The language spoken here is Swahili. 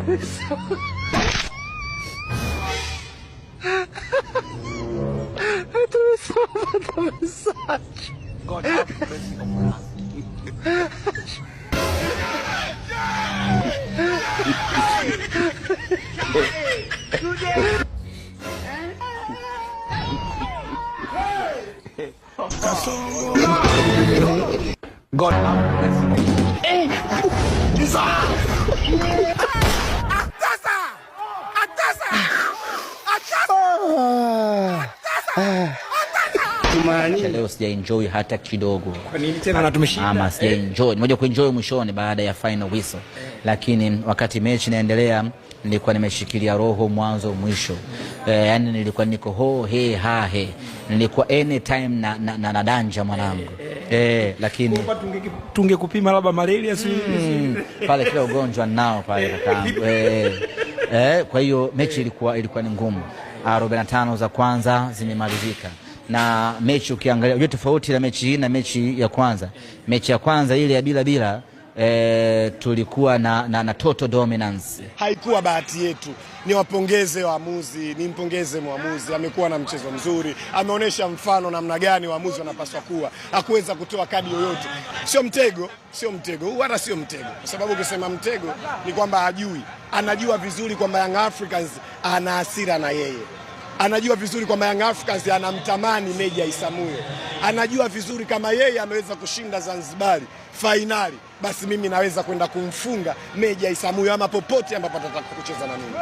God leo sija enjoy hata kidogo. Kwa nini tena na tumeshinda? Ama sija enjoy. Moja kuenjoy mwishoni baada ya final whistle. Lakini wakati mechi inaendelea nilikuwa nimeshikilia roho mwanzo mwisho. Yani nilikuwa niko ho he ha he. Nilikuwa anytime na danja mwanangu. Lakini tungekupima labda malaria pale kila ugonjwa nao pale kakaangu. Kwa hiyo mechi ilikuwa ni ngumu. 45 za kwanza zimemalizika. Na mechi ukiangalia yote tofauti na mechi hii na mechi ya kwanza. Mechi ya kwanza ile ya bila tulikuwa na total dominance. Haikuwa bahati yetu. Niwapongeze waamuzi, nimpongeze mwamuzi, amekuwa na mchezo mzuri, ameonyesha mfano namna gani waamuzi wanapaswa kuwa. Hakuweza kutoa kadi yoyote. Sio mtego, wala sio mtego. Kwa sababu ukisema mtego ni kwamba hajui. Anajua vizuri kwamba Young Africans ana hasira na yeye. Anajua vizuri kwamba Young Africans anamtamani Meja Isamuyo. Anajua vizuri kama yeye ameweza kushinda Zanzibar fainali, basi mimi naweza kwenda kumfunga Meja Isamuyo ama popote ambapo atataka kucheza na mimi.